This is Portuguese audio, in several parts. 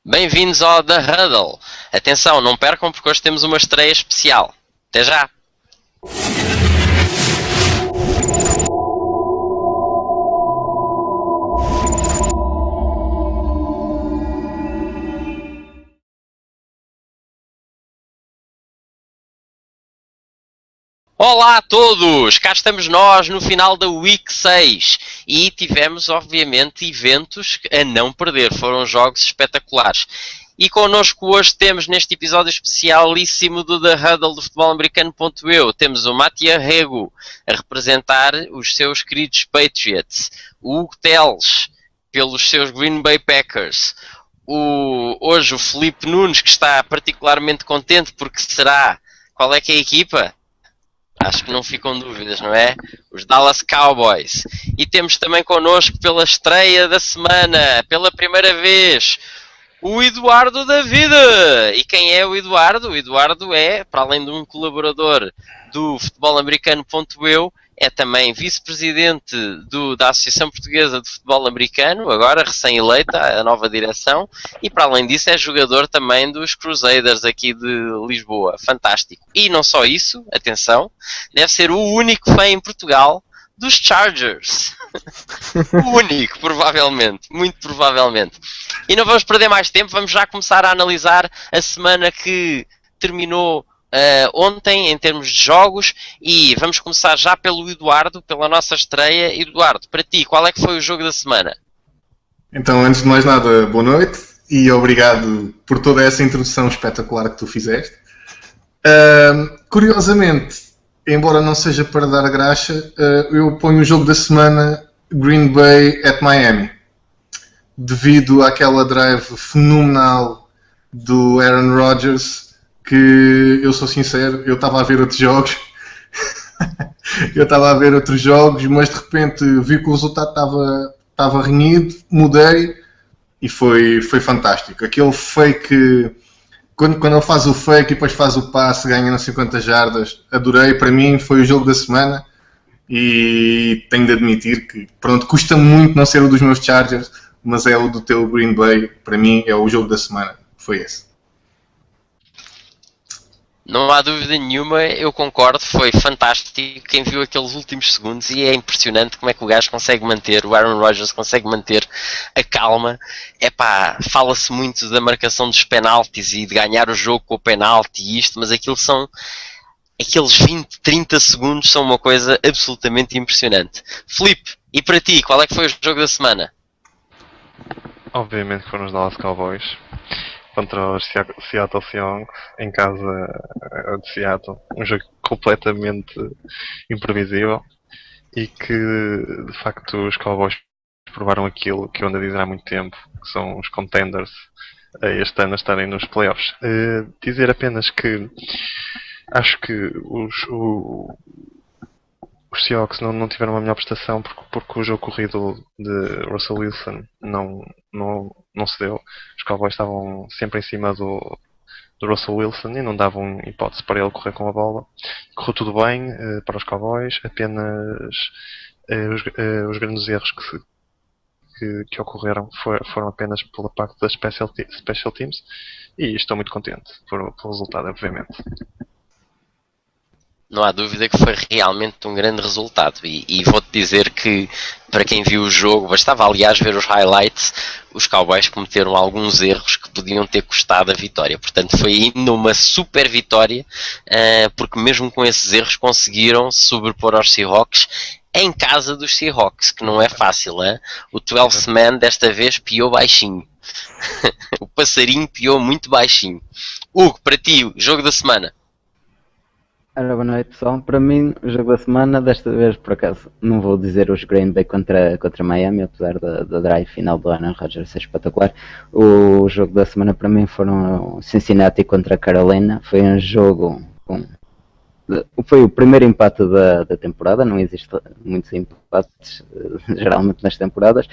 Bem-vindos ao The Huddle. Atenção, não percam porque hoje temos uma estreia especial. Até já! Olá a todos! Cá estamos nós no final da Week 6 e tivemos, obviamente, eventos a não perder. Foram jogos espetaculares. E connosco hoje temos, neste episódio especialíssimo do The Huddle do futebol americano.eu, temos o Matia Rego a representar os seus queridos Patriots, o Hugo Teles pelos seus Green Bay Packers, hoje o Felipe Nunes, que está particularmente contente porque será... Qual é que é a equipa? Acho que não ficam dúvidas, não é? Os Dallas Cowboys. E temos também connosco pela estreia da semana, pela primeira vez, o Eduardo da Vida. E quem é o Eduardo? O Eduardo é, para além de um colaborador do futebol americano.eu, é também vice-presidente da Associação Portuguesa de Futebol Americano, agora recém-eleita, a nova direção, e para além disso é jogador também dos Crusaders aqui de Lisboa. Fantástico. E não só isso, atenção, deve ser o único fã em Portugal dos Chargers. O único, provavelmente, muito provavelmente. E não vamos perder mais tempo, vamos já começar a analisar a semana que terminou ontem em termos de jogos, e vamos começar já pelo Eduardo, pela nossa estreia. Eduardo, para ti, qual é que foi o jogo da semana? Então, antes de mais nada, boa noite e obrigado por toda essa introdução espetacular que tu fizeste. Curiosamente, embora não seja para dar graxa, eu ponho o jogo da semana Green Bay at Miami, devido àquela drive fenomenal do Aaron Rodgers, que eu sou sincero, eu estava a ver outros jogos, mas de repente vi que o resultado estava renhido, mudei e foi fantástico. Aquele fake, quando ele faz o fake e depois faz o passe, ganha nas 50 jardas, adorei, para mim foi o jogo da semana e tenho de admitir que, pronto, custa muito não ser o dos meus Chargers, mas é o do teu Green Bay, para mim é o jogo da semana, foi esse. Não há dúvida nenhuma, eu concordo, foi fantástico. Quem viu aqueles últimos segundos, e é impressionante como é que o gajo consegue manter, o Aaron Rodgers consegue manter a calma. Fala-se muito da marcação dos penaltis e de ganhar o jogo com o penalti e isto, mas aqueles 20, 30 segundos são uma coisa absolutamente impressionante. Filipe, e para ti, qual é que foi o jogo da semana? Obviamente foram os Dallas Cowboys contra os Seattle Seahawks em casa de Seattle, um jogo completamente imprevisível e que de facto os Cowboys provaram aquilo que eu ando a dizer há muito tempo, que são os contenders este ano a estarem nos playoffs. Dizer apenas que acho que os Seahawks não tiveram uma melhor prestação porque o jogo corrido de Russell Wilson não se deu. Os Cowboys estavam sempre em cima do Russell Wilson e não davam hipótese para ele correr com a bola. Correu tudo bem para os Cowboys, apenas os grandes erros que ocorreram foram apenas pela parte das special teams, e estou muito contente pelo resultado, obviamente. Não há dúvida que foi realmente um grande resultado e vou-te dizer que, para quem viu o jogo, bastava aliás ver os highlights, os Cowboys cometeram alguns erros que podiam ter custado a vitória. Portanto, foi ainda uma super vitória, porque mesmo com esses erros conseguiram sobrepor aos Seahawks em casa dos Seahawks, que não é fácil, hein? O 12th man desta vez piou baixinho. O passarinho piou muito baixinho. Hugo, para ti, o jogo da semana? Ora, boa noite pessoal. Para mim, o jogo da semana, desta vez por acaso, não vou dizer os Green Bay contra Miami, apesar da drive final do Aaron Rodgers ser espetacular. O jogo da semana para mim foram Cincinnati contra Carolina. Foi um jogo foi o primeiro empate da temporada, não existe muitos empates geralmente nas temporadas,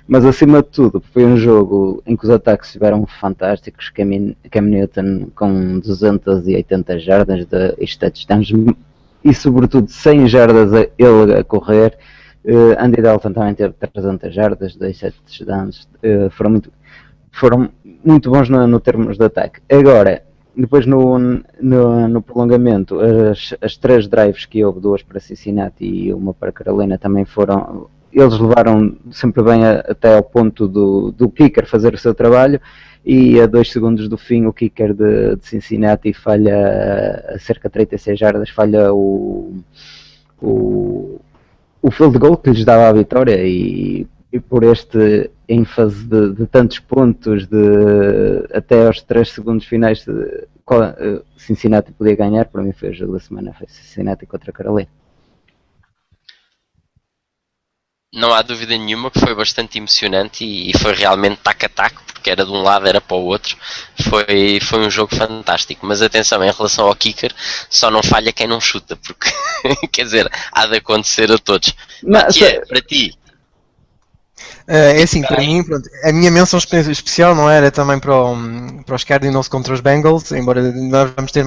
mas acima de tudo foi um jogo em que os ataques estiveram fantásticos. Cam Newton com 280 jardas de touchdowns e sobretudo 100 jardas ele a correr. Andy Dalton também teve 300 jardas, 2 touchdowns, foram muito... foram muito bons no termos de ataque. Agora, depois no prolongamento, as 3 drives que houve, 2 para Cincinnati e uma para Carolina, também foram... Eles levaram sempre bem até ao ponto do kicker fazer o seu trabalho, e a 2 segundos do fim o kicker de Cincinnati falha a cerca de 36 jardas, falha o field goal que lhes dava a vitória, e por este ênfase de tantos pontos, até aos 3 segundos finais, Cincinnati podia ganhar. Para mim foi o jogo da semana, foi Cincinnati contra Carolina. Não há dúvida nenhuma que foi bastante emocionante e foi realmente tac a tac, porque era de um lado, era para o outro. Foi um jogo fantástico, mas atenção, em relação ao kicker, só não falha quem não chuta, porque quer dizer, há de acontecer a todos. Mathieu, para ti? É assim, para mim, pronto, a minha menção especial não era também para os Cardinals contra os Bengals, embora nós vamos ter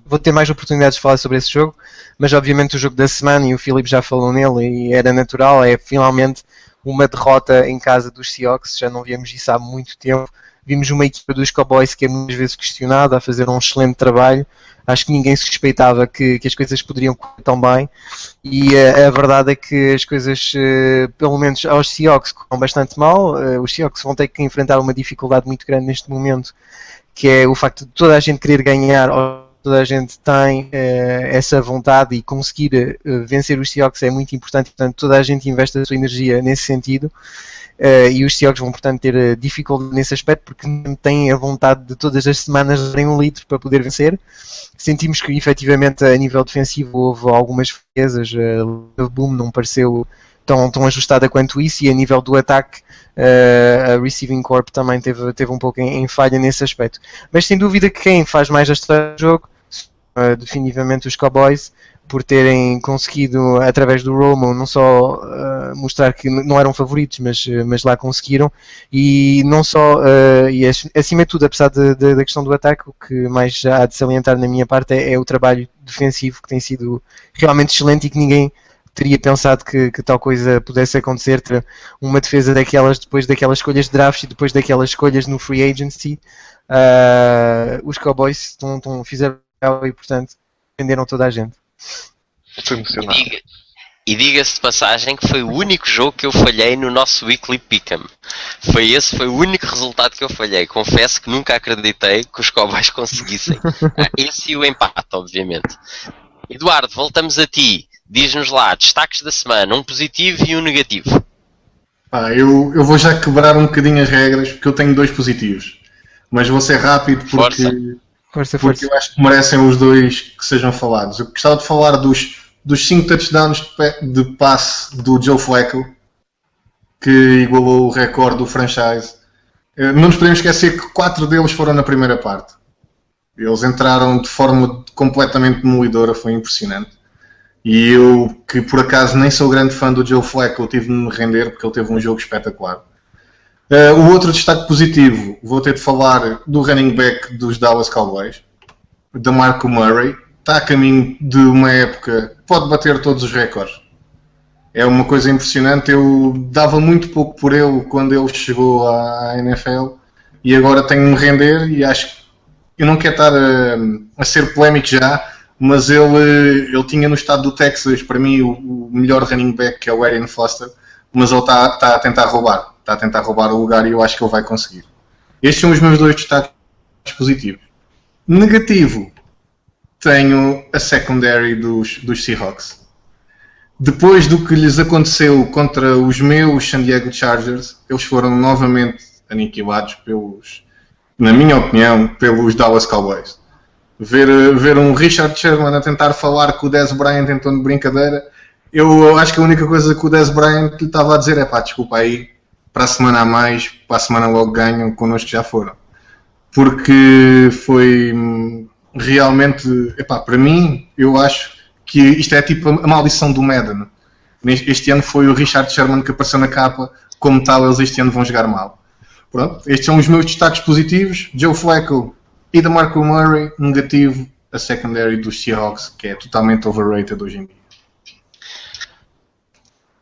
vou ter mais oportunidades de falar sobre esse jogo, mas obviamente o jogo da semana, e o Filipe já falou nele, e era natural, é finalmente uma derrota em casa dos Seahawks. Já não víamos isso há muito tempo. Vimos uma equipa dos Cowboys que é muitas vezes questionada, a fazer um excelente trabalho. Acho que ninguém suspeitava que as coisas poderiam correr tão bem, e a verdade é que as coisas, pelo menos aos Seahawks, correram bastante mal. Os Seahawks vão ter que enfrentar uma dificuldade muito grande neste momento, que é o facto de toda a gente querer ganhar, ou toda a gente tem essa vontade, e conseguir vencer os Seahawks é muito importante. Portanto, toda a gente investe a sua energia nesse sentido. E os Seahawks vão, portanto, ter dificuldade nesse aspecto, porque não têm a vontade de todas as semanas darem um litro para poder vencer. Sentimos que, efetivamente, a nível defensivo houve algumas fraquezas. A Boom não pareceu tão ajustada quanto isso, e a nível do ataque a Receiving Corp também teve um pouco em falha nesse aspecto. Mas sem dúvida que quem faz mais a história do jogo, definitivamente os Cowboys, por terem conseguido, através do Romo, não só mostrar que não eram favoritos, mas lá conseguiram, e não só, e acima de tudo, apesar da questão do ataque, o que mais há de salientar na minha parte é o trabalho defensivo, que tem sido realmente excelente, e que ninguém teria pensado que tal coisa pudesse acontecer. Uma defesa daquelas, depois daquelas escolhas de draft e depois daquelas escolhas no free agency, os Cowboys fizeram, e portanto venderam toda a gente. Foi emocionante. E diga-se de passagem que foi o único jogo que eu falhei no nosso Weekly Pick'em. Foi o único resultado que eu falhei. Confesso que nunca acreditei que os Cowboys conseguissem. Esse e o empate, obviamente. Eduardo, voltamos a ti. Diz-nos lá, destaques da semana, um positivo e um negativo. Eu vou já quebrar um bocadinho as regras, porque eu tenho 2 positivos. Mas vou ser rápido porque eu acho que merecem os 2 que sejam falados. Eu gostava de falar dos 5 touchdowns de passe do Joe Flacco, que igualou o recorde do franchise. Não nos podemos esquecer que 4 deles foram na primeira parte. Eles entraram de forma completamente demolidora, foi impressionante. E eu, que por acaso nem sou grande fã do Joe Flacco, tive de me render, porque ele teve um jogo espetacular. O outro destaque positivo, vou ter de falar do running back dos Dallas Cowboys, da Marco Murray. Está a caminho de uma época, pode bater todos os recordes. É uma coisa impressionante. Eu dava muito pouco por ele quando ele chegou à NFL, e agora tenho de me render, e acho que eu não quero estar a ser polémico já, mas ele tinha no estado do Texas, para mim, o melhor running back, que é o Arian Foster, mas ele está a tentar roubar. Está a tentar roubar o lugar, e eu acho que ele vai conseguir. Estes são os meus 2 destaques positivos. Negativo, tenho a secondary dos Seahawks. Depois do que lhes aconteceu contra os meus San Diego Chargers, eles foram novamente aniquilados na minha opinião, pelos Dallas Cowboys. Ver um Richard Sherman a tentar falar com o Dez Bryant em tom de brincadeira, eu acho que a única coisa que o Dez Bryant lhe estava a dizer é: desculpa aí, para a semana a mais, para a semana logo ganham, connosco já foram. Porque foi realmente, para mim, eu acho que isto é tipo a maldição do Madden. Este ano foi o Richard Sherman que apareceu na capa, como tal eles este ano vão jogar mal. Pronto, estes são os meus destaques positivos: Joe Flacco e da Marco Murray. Negativo, a secondary dos Seahawks, que é totalmente overrated hoje em dia.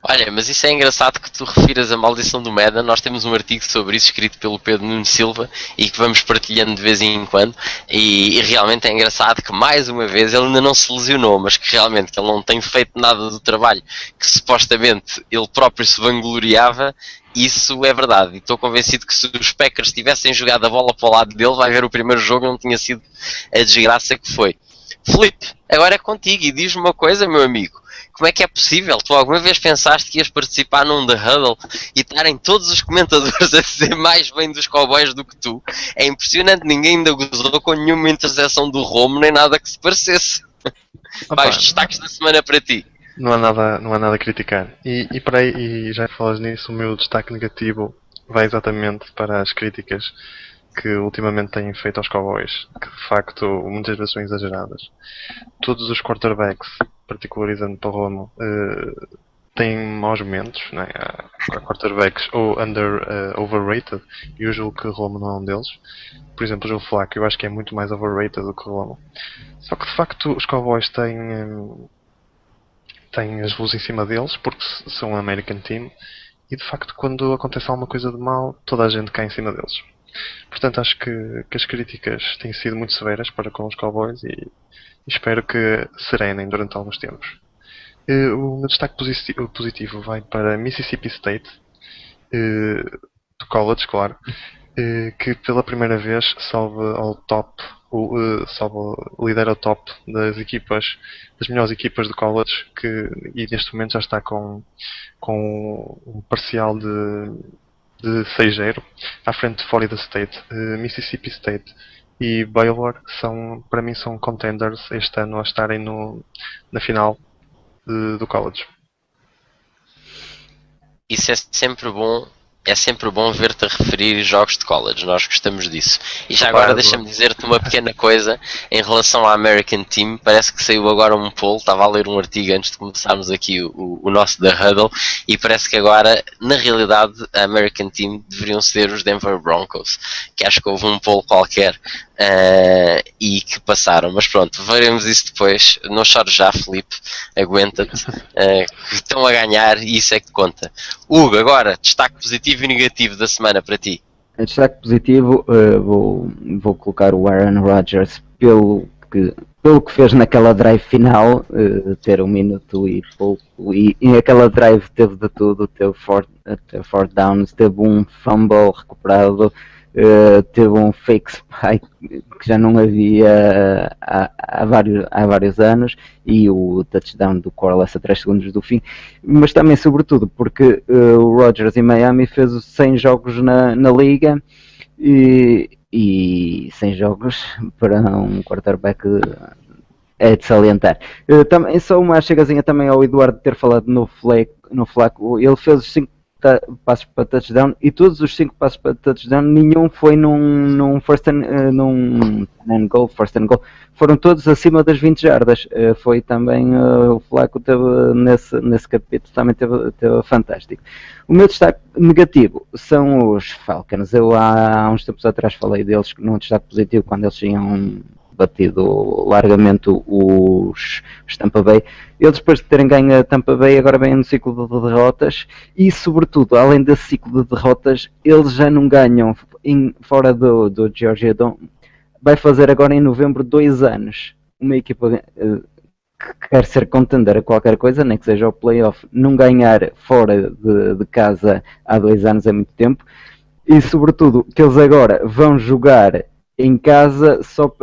Olha, mas isso é engraçado que tu refiras a maldição do Madden. Nós temos um artigo sobre isso escrito pelo Pedro Nuno Silva e que vamos partilhando de vez em quando. E realmente é engraçado que mais uma vez ele ainda não se lesionou, mas que realmente que ele não tem feito nada do trabalho que supostamente ele próprio se vangloriava. Isso é verdade, e estou convencido que se os Packers tivessem jogado a bola para o lado dele, vai ver o primeiro jogo não tinha sido a desgraça que foi. Filipe, agora é contigo e diz-me uma coisa, meu amigo. Como é que é possível? Tu alguma vez pensaste que ias participar num The Huddle e estarem todos os comentadores a dizer mais bem dos Cowboys do que tu? É impressionante, ninguém ainda gozou com nenhuma interseção do Romo nem nada que se parecesse. Vai, os destaques da semana para ti. Não há nada a criticar. E já que falas nisso, o meu destaque negativo vai exatamente para as críticas que ultimamente têm feito aos Cowboys, que de facto muitas vezes são exageradas. Todos os quarterbacks, particularizando para o Romo, têm maus momentos, né? Há quarterbacks ou overrated, e eu julgo que o Romo não é um deles. Por exemplo, o Joe Flacco, eu acho que é muito mais overrated do que o Romo. Só que de facto os Cowboys têm as luzes em cima deles, porque são um American Team, e de facto quando acontece alguma coisa de mal, toda a gente cai em cima deles. Portanto, acho que as críticas têm sido muito severas para com os Cowboys e espero que serenem durante alguns tempos. O meu destaque positivo vai para Mississippi State, do college, claro, que pela primeira vez lidera o top das melhores equipas do college, e neste momento já está com um parcial de 6-0 à frente de Florida State. Mississippi State e Baylor para mim são contenders este ano a estarem na final do college. Isso é sempre bom. É sempre bom ver-te a referir jogos de college, nós gostamos disso. E já agora deixa-me dizer-te uma pequena coisa em relação à American Team. Parece que saiu agora um poll, estava a ler um artigo antes de começarmos aqui o nosso The Huddle, e parece que agora, na realidade, a American Team deveriam ser os Denver Broncos, que acho que houve um poll qualquer e que passaram. Mas pronto, veremos isso depois. Não chores já, Filipe, aguenta-te. Estão a ganhar e isso é que conta. Hugo, agora, destaque positivo e negativo da semana para ti. Em destaque positivo, vou colocar o Aaron Rodgers pelo que fez naquela drive final, ter 1 minuto e pouco, e aquela drive teve de tudo, teve fourth downs, teve um fumble recuperado, teve um fake spike que já não havia há vários anos, e o touchdown do Corliss a 3 segundos do fim, mas também sobretudo porque o Rodgers em Miami fez 100 jogos na liga, e 100 jogos para um quarterback é de salientar. Também, só uma chegazinha também ao Eduardo ter falado no Flacco. Ele fez os 5 passos para touchdown, e todos os 5 passos para touchdown, nenhum foi num first and goal. Foram todos acima das 20 jardas. Foi também o Flacco teve nesse capítulo, também teve fantástico. O meu destaque negativo são os Falcons. Eu há uns tempos atrás falei deles num destaque positivo quando eles tinham batido largamente os Tampa Bay. Eles, depois de terem ganho a Tampa Bay, agora vêm no ciclo de derrotas, e sobretudo, além desse ciclo de derrotas, eles já não ganham fora do Georgia Dome. Vai fazer agora em novembro 2 anos. Uma equipa que quer ser contender a qualquer coisa, nem que seja o playoff, não ganhar fora de casa há 2 anos é muito tempo, e sobretudo que eles agora vão jogar em casa só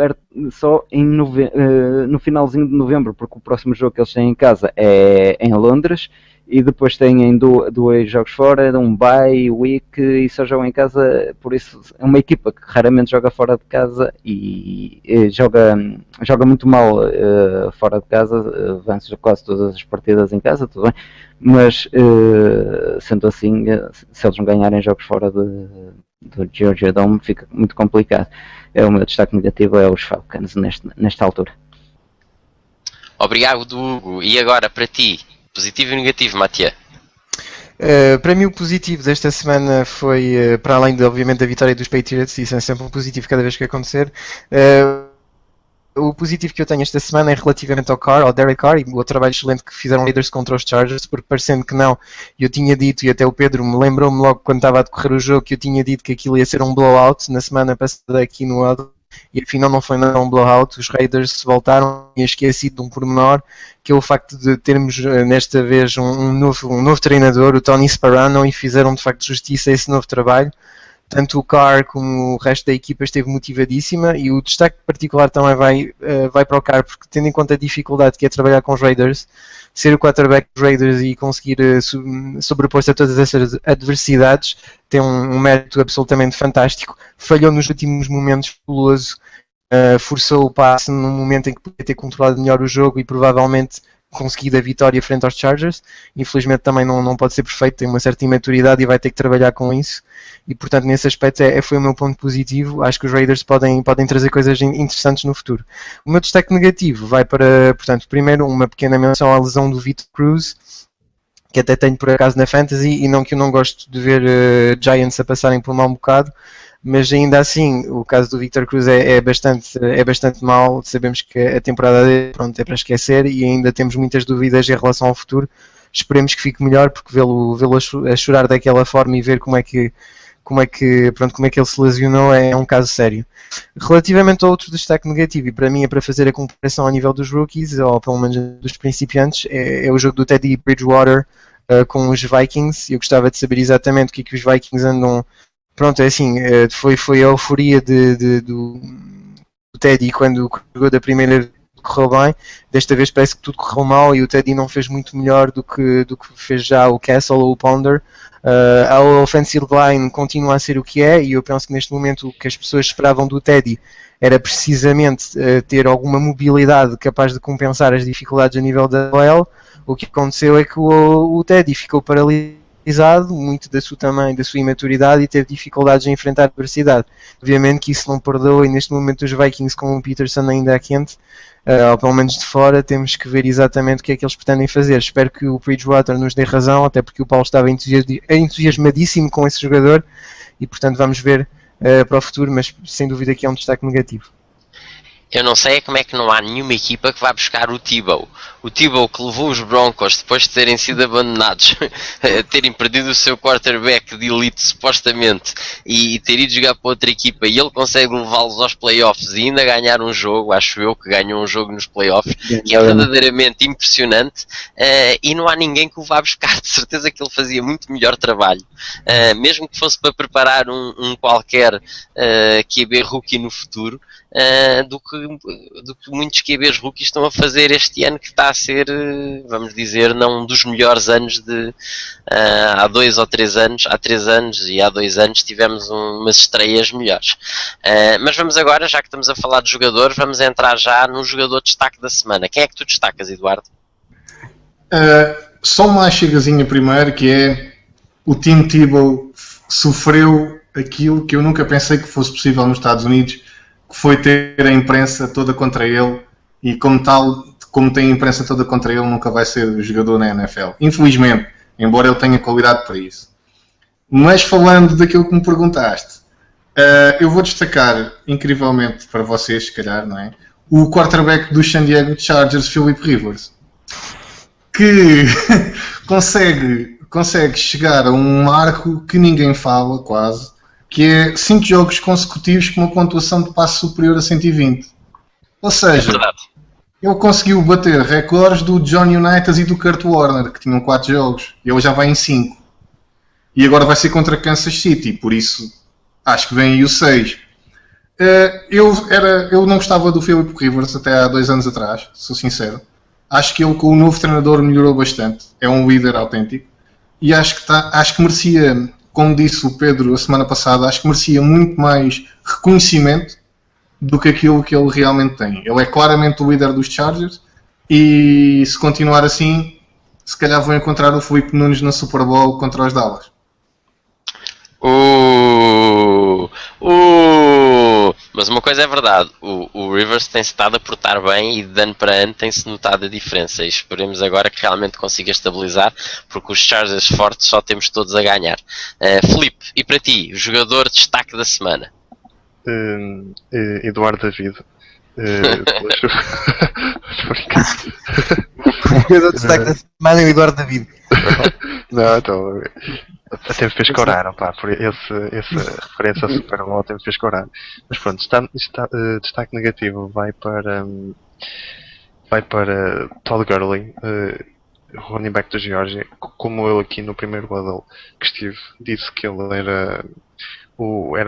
no finalzinho de novembro, porque o próximo jogo que eles têm em casa é em Londres, e depois têm 2 jogos fora, um bye week, e só jogam em casa. Por isso é uma equipa que raramente joga fora de casa e joga muito mal fora de casa, vence quase todas as partidas em casa, tudo bem, mas sendo assim, se eles não ganharem jogos fora do Georgia Dome, fica muito complicado. O meu destaque negativo é os Falcons nesta altura. Obrigado, Hugo. E agora para ti, positivo e negativo, Matia? Para mim o positivo desta semana foi, para além obviamente da vitória dos Patriots, isso é sempre um positivo cada vez que acontecer, o positivo que eu tenho esta semana é relativamente ao Carr, ao Derek Carr, e o trabalho excelente que fizeram Raiders contra os Chargers, porque parecendo que não, eu tinha dito, e até o Pedro me lembrou-me logo quando estava a decorrer o jogo, que eu tinha dito que aquilo ia ser um blowout na semana passada aqui no Huddle, e afinal não foi nada um blowout. Os Raiders voltaram, e esqueci de um pormenor, que é o facto de termos nesta vez um novo treinador, o Tony Sparano, e fizeram de facto justiça a esse novo trabalho. Tanto o Carr como o resto da equipa esteve motivadíssima, e o destaque particular também vai para o Carr, porque tendo em conta a dificuldade que é trabalhar com os Raiders, ser o quarterback dos Raiders e conseguir sobrepor-se a todas essas adversidades tem um mérito absolutamente fantástico. Falhou nos últimos momentos, fabuloso, forçou o passe num momento em que podia ter controlado melhor o jogo e provavelmente conseguido a vitória frente aos Chargers. Infelizmente também não pode ser perfeito, tem uma certa imaturidade e vai ter que trabalhar com isso, e portanto nesse aspecto foi o meu ponto positivo. Acho que os Raiders podem trazer coisas interessantes no futuro. O meu destaque negativo vai para, portanto, primeiro uma pequena menção à lesão do Victor Cruz, que até tenho por acaso na Fantasy, e não que eu não gosto de ver Giants a passarem por um mau bocado, mas ainda assim o caso do Victor Cruz é bastante mau. Sabemos que a temporada dele, pronto, é para esquecer, e ainda temos muitas dúvidas em relação ao futuro. Esperemos que fique melhor, porque vê-lo a chorar daquela forma e ver como é que ele se lesionou é um caso sério. Relativamente ao outro destaque negativo, e para mim é para fazer a comparação ao nível dos rookies, ou pelo menos dos principiantes, é o jogo do Teddy Bridgewater com os Vikings. Eu gostava de saber exatamente o que os Vikings andam. Pronto, é assim, foi a euforia do Teddy quando jogou da primeira vez, correu bem. Desta vez parece que tudo correu mal, e o Teddy não fez muito melhor do que fez já o Castle ou o Ponder. A offensive line continua a ser o que é, e eu penso que neste momento o que as pessoas esperavam do Teddy era precisamente ter alguma mobilidade capaz de compensar as dificuldades a nível da OL. O que aconteceu é que o Teddy ficou paralisado, muito da sua imaturidade, e teve dificuldades em enfrentar a adversidade. Obviamente que isso não perdoa, e neste momento os Vikings com o Peterson ainda quente, ou pelo menos de fora, temos que ver exatamente o que é que eles pretendem fazer. Espero que o Bridgewater nos dê razão, até porque o Paulo estava entusiasmadíssimo com esse jogador, e portanto vamos ver para o futuro, mas sem dúvida que é um destaque negativo. Eu não sei como é que não há nenhuma equipa que vá buscar o Tebow. O Tebow que levou os Broncos, depois de terem sido abandonados, terem perdido o seu quarterback de elite supostamente, e ter ido jogar para outra equipa, e ele consegue levá-los aos playoffs e ainda ganhar um jogo. Acho eu que ganhou um jogo nos playoffs, que é verdadeiramente impressionante, e não há ninguém que o vá buscar. De certeza que ele fazia muito melhor trabalho, mesmo que fosse para preparar um qualquer QB rookie no futuro, do que muitos QBs rookies estão a fazer este ano, que está a ser, vamos dizer, não um dos melhores anos há 2 ou 3 anos. Há 3 anos e há 2 anos tivemos umas estreias melhores. Mas vamos agora, já que estamos a falar de jogadores, vamos entrar já no jogador de destaque da semana. Quem é que tu destacas, Eduardo? Só uma chegazinha primeiro, que é o Tim Tebow sofreu aquilo que eu nunca pensei que fosse possível nos Estados Unidos, que foi ter a imprensa toda contra ele, e como tal, como tem a imprensa toda contra ele, nunca vai ser jogador na NFL. Infelizmente, embora ele tenha qualidade para isso. Mas falando daquilo que me perguntaste, eu vou destacar, incrivelmente para vocês, se calhar, não é? O quarterback do San Diego Chargers, Philip Rivers, que consegue chegar a um marco que ninguém fala, quase, que é 5 jogos consecutivos com uma pontuação de passe superior a 120. Ou seja, ele conseguiu bater recordes do John Unitas e do Kurt Warner, que tinham 4 jogos, e ele já vai em 5. E agora vai ser contra Kansas City, por isso acho que vem aí o 6. Eu não gostava do Philip Rivers até há 2 anos atrás, sou sincero. Acho que ele com o novo treinador melhorou bastante, é um líder autêntico, e acho que merecia, como disse o Pedro a semana passada, acho que merecia muito mais reconhecimento do que aquilo que ele realmente tem. Ele é claramente o líder dos Chargers, e se continuar assim, se calhar vão encontrar o Felipe Nunes na Super Bowl contra os Dallas. Mas uma coisa é verdade, o Rivers tem-se estado a portar bem, e de ano para ano tem-se notado a diferença, e esperemos agora que realmente consiga estabilizar, porque os Chargers fortes só temos todos a ganhar. Filipe, e para ti, o jogador de destaque da semana? Eduardo David. Eu dou destaque da semana e o Eduardo David. Não, então. Até me fez corar, pá, por essa referência ao Super Bowl até me fez corar. Mas pronto, destaque negativo vai para Todd Gurley, running back da Geórgia. Como eu aqui no primeiro huddle que estive, disse que ele era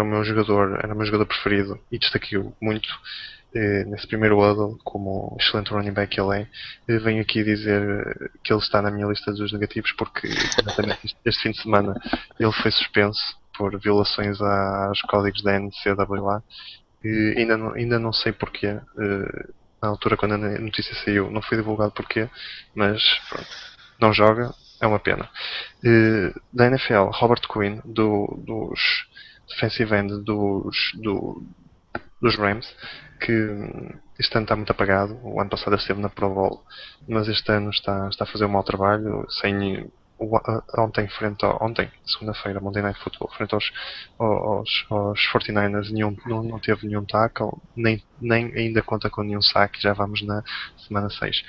o meu jogador preferido e destaquei-o muito nesse primeiro huddle como excelente running back que ele é. Venho aqui dizer que ele está na minha lista dos negativos porque exatamente este fim de semana ele foi suspenso por violações aos códigos da NCAA. Ainda não sei porquê. Na altura quando a notícia saiu não foi divulgado porquê, mas pronto, não joga, é uma pena. Da NFL, Robert Quinn dos defensive end dos Rams, que este ano está muito apagado. O ano passado esteve na Pro Bowl, mas este ano está a fazer um mau trabalho. Ontem, segunda-feira, Monday Night Football, frente aos 49ers, não teve nenhum tackle, nem ainda conta com nenhum saque. Já vamos na semana 6.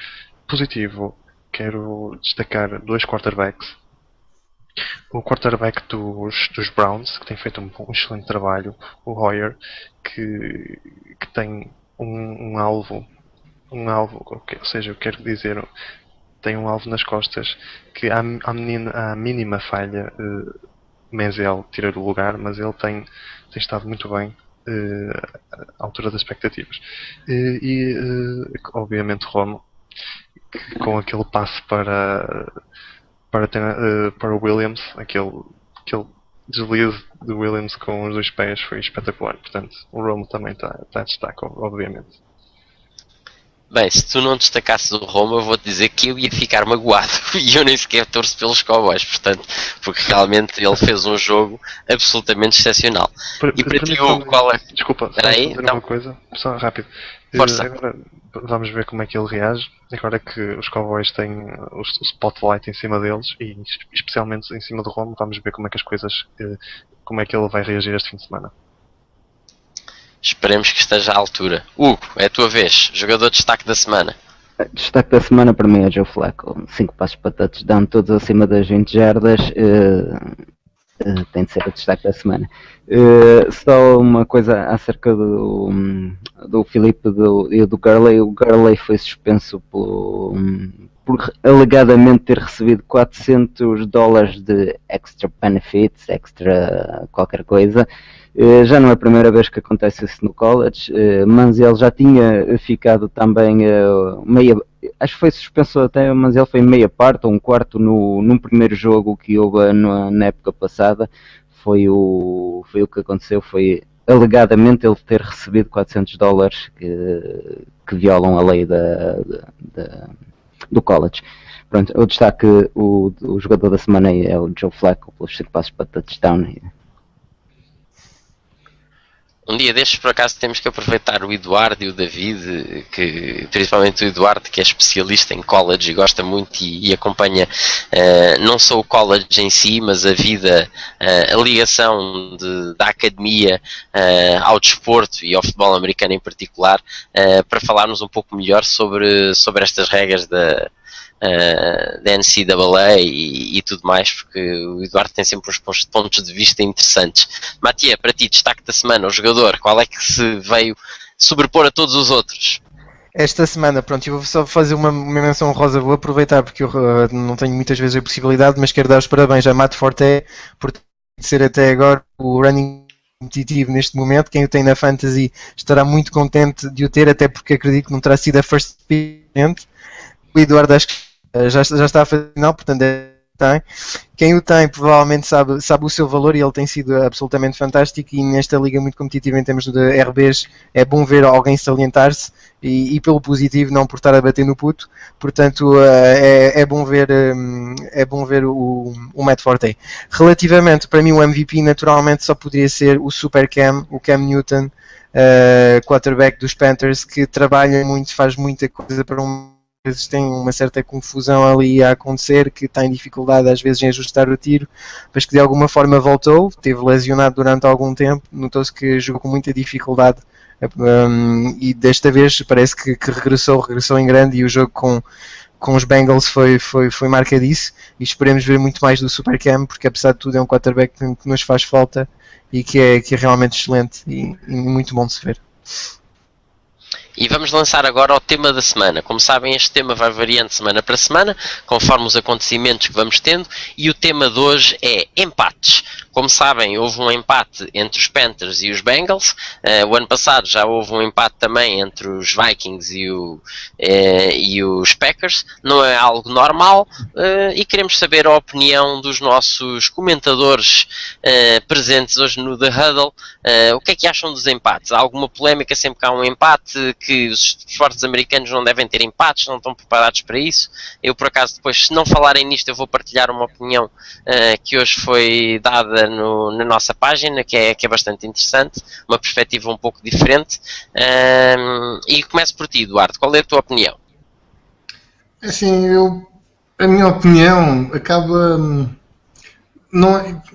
Positivo, quero destacar 2 quarterbacks. O quarterback dos Browns, que tem feito um excelente trabalho, o Hoyer, que tem um alvo, ou seja, eu quero dizer, tem um alvo nas costas que à mínima falha Menzel tira o lugar, mas ele tem estado muito bem à altura das expectativas. Obviamente Romo, que com aquele passe para o Williams, aquele deslize de Williams com os 2 pés foi espetacular. Portanto, o Romo também está a destaque, obviamente. Bem, se tu não destacasses o Roma, eu vou-te dizer que eu ia ficar magoado e eu nem sequer torço pelos Cowboys, portanto, porque realmente ele fez um jogo absolutamente excepcional. E para ti, qual é? Desculpa, aí, uma coisa, só rápido. Força. Agora vamos ver como é que ele reage. Agora que os Cowboys têm o spotlight em cima deles e especialmente em cima do Romo, vamos ver como é que as coisas, como é que ele vai reagir este fim de semana. Esperemos que esteja à altura. Hugo, é a tua vez. Jogador de destaque da semana. Destaque da semana para mim é Joe Flacco. 5 passos para touchdown, todos acima das 20 jardas. Tem de ser o destaque da semana. Só uma coisa acerca do Filipe e do Gurley. O Gurley foi suspenso por alegadamente ter recebido $400 de extra benefits, extra qualquer coisa. Já não é a primeira vez que acontece isso no college, mas ele já tinha ficado também acho que foi suspenso até, mas ele foi meia parte ou um quarto num primeiro jogo que houve na época passada. Foi o que aconteceu, foi alegadamente ele ter recebido $400 que violam a lei do college. Pronto, o destaque, o jogador da semana é o Joe Flacco pelos 5 passos para touchdown. Um dia destes, por acaso, temos que aproveitar o Eduardo e o David, principalmente o Eduardo, que é especialista em college e gosta muito e acompanha não só o college em si, mas a vida, a ligação da academia ao desporto e ao futebol americano em particular, para falarmos um pouco melhor sobre estas regras da NCAA e tudo mais, porque o Eduardo tem sempre uns pontos de vista interessantes. Matia, para ti, destaque da semana, o jogador, qual é que se veio sobrepor a todos os outros? Esta semana, pronto, eu vou só fazer uma menção rosa, vou aproveitar porque eu não tenho muitas vezes a possibilidade, mas quero dar os parabéns a Matt Forte por ser até agora o running competitivo neste momento. Quem o tem na Fantasy estará muito contente de o ter, até porque acredito que não terá sido a first pick. O Eduardo acho que já está a fazer final, portanto tem. Quem o tem provavelmente sabe o seu valor e ele tem sido absolutamente fantástico, e nesta liga muito competitiva em termos de RBs é bom ver alguém salientar-se e pelo positivo, não por estar a bater no puto. Portanto é bom ver o Matt Forte. Relativamente, para mim o MVP naturalmente só poderia ser o Super Cam, o Cam Newton, quarterback dos Panthers, que trabalha muito, faz muita coisa para às vezes tem uma certa confusão ali a acontecer, que está em dificuldade às vezes em ajustar o tiro, mas que de alguma forma voltou, esteve lesionado durante algum tempo, notou-se que jogou com muita dificuldade E desta vez parece que regressou em grande, e o jogo com os Bengals foi marca disso, e esperemos ver muito mais do Super Cam, porque apesar de tudo é um quarterback que nos faz falta e que é realmente excelente e muito bom de se ver. E vamos lançar agora o tema da semana. Como sabem, este tema vai variando semana para semana, conforme os acontecimentos que vamos tendo, e o tema de hoje é empates. Como sabem, houve um empate entre os Panthers e os Bengals. O ano passado já houve um empate também entre os Vikings e os Packers. Não é algo normal, e queremos saber a opinião dos nossos comentadores presentes hoje no The Huddle. O que é que acham dos empates? Há alguma polémica sempre que há um empate, que os esportes americanos não devem ter empates, não estão preparados para isso? Eu, por acaso, depois, se não falarem nisto, eu vou partilhar uma opinião que hoje foi dada na nossa página, que é bastante interessante, uma perspectiva um pouco diferente. E começo por ti, Eduardo. Qual é a tua opinião? Assim, a minha opinião acaba...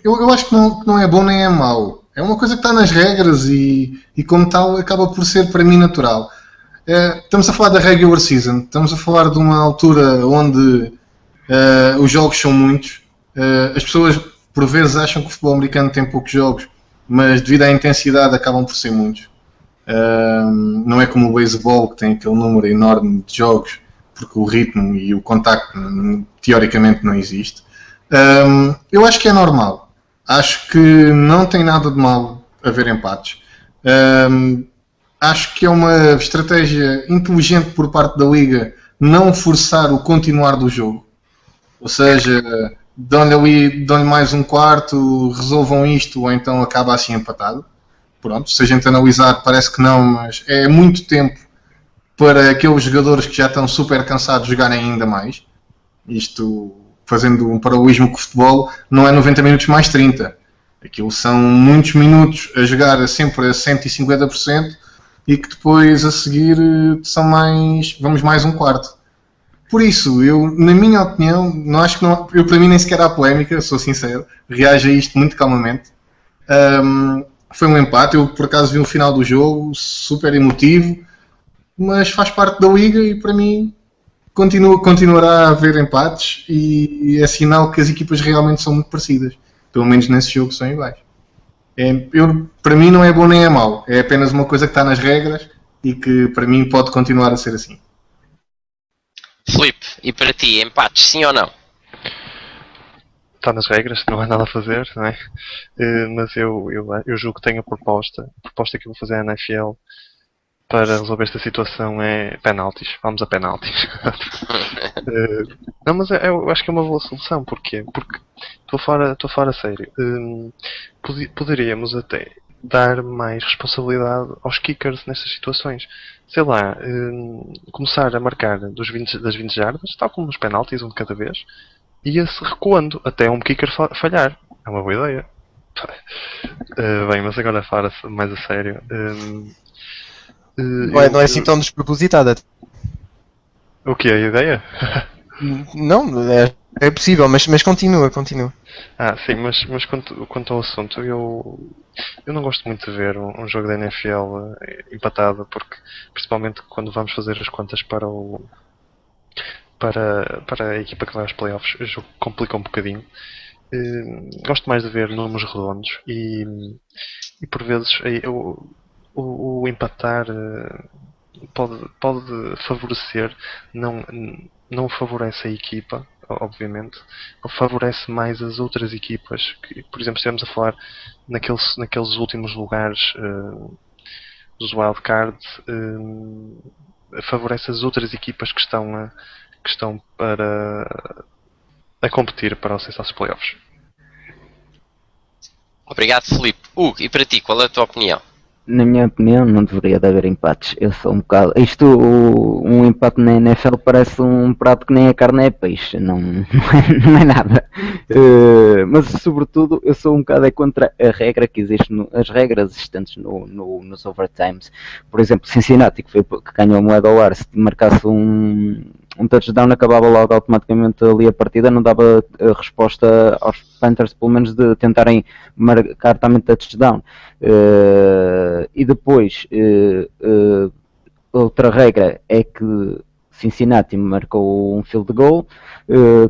eu acho que não é bom nem é mau. É uma coisa que está nas regras e como tal, acaba por ser para mim natural. Estamos a falar da regular season, estamos a falar de uma altura onde os jogos são muitos. As pessoas, por vezes, acham que o futebol americano tem poucos jogos, mas devido à intensidade acabam por ser muitos. Não é como o beisebol, que tem aquele número enorme de jogos, porque o ritmo e o contacto teoricamente não existe. Eu acho que é normal. Acho que não tem nada de mal haver empates. Acho que é uma estratégia inteligente por parte da Liga não forçar o continuar do jogo. Ou seja, dão-lhe mais um quarto, resolvam isto, ou então acaba assim empatado. Pronto, se a gente analisar, parece que não, mas é muito tempo para aqueles jogadores que já estão super cansados jogarem ainda mais. Isto, fazendo um paralelismo com o futebol, não é 90 minutos mais 30. Aquilo são muitos minutos a jogar sempre a 150%, e que depois a seguir vamos mais um quarto. Por isso, eu, na minha opinião, não acho que eu, para mim nem sequer há polémica, sou sincero, reajo a isto muito calmamente. Foi um empate, eu por acaso vi o final do jogo, super emotivo, mas faz parte da liga e para mim continuará a haver empates, e é sinal que as equipas realmente são muito parecidas. Pelo menos nesse jogo são iguais. Para mim não é bom nem é mau. É apenas uma coisa que está nas regras e que para mim pode continuar a ser assim. Filipe, e para ti, empates, sim ou não? Está nas regras, não há nada a fazer, não é? Mas eu julgo que tenho a proposta que eu vou fazer à NFL para resolver esta situação é penaltis. Vamos a penaltis. Não, mas eu acho que é uma boa solução. Porquê? Porque estou a falar a sério. Poderíamos até dar mais responsabilidade aos kickers nestas situações. Sei lá, começar a marcar das 20 jardas, tal como nos penaltis, um de cada vez, e ia-se recuando até um kicker falhar. É uma boa ideia. Bem, mas agora a falar mais a sério. Não é assim tão despropositada. O que é a ideia? Não, é possível, mas continua. Sim, mas quanto ao assunto, eu não gosto muito de ver um jogo da NFL empatado, porque principalmente quando vamos fazer as contas para a equipa que vai aos playoffs, o jogo complica um bocadinho. Gosto mais de ver números redondos e por vezes o empatar pode favorecer, não favorece a equipa, obviamente, favorece mais as outras equipas, que, por exemplo, estivemos a falar naqueles últimos lugares dos wildcards, favorece as outras equipas que estão a competir para o acesso aos playoffs. Obrigado, Filipe. E para ti, qual é a tua opinião? Na minha opinião, não deveria de haver empates. Eu sou um bocado... um empate na NFL parece um prato que nem a carne é peixe. Não é nada. Mas, sobretudo, eu sou um bocado contra a regra que existe, as regras existentes nos overtimes. Por exemplo, Cincinnati, que ganhou a moeda ao ar, se marcasse um um touchdown acabava logo automaticamente ali a partida, não dava resposta aos Panthers, pelo menos de tentarem marcar também touchdown. E depois, outra regra é que Cincinnati marcou um field goal,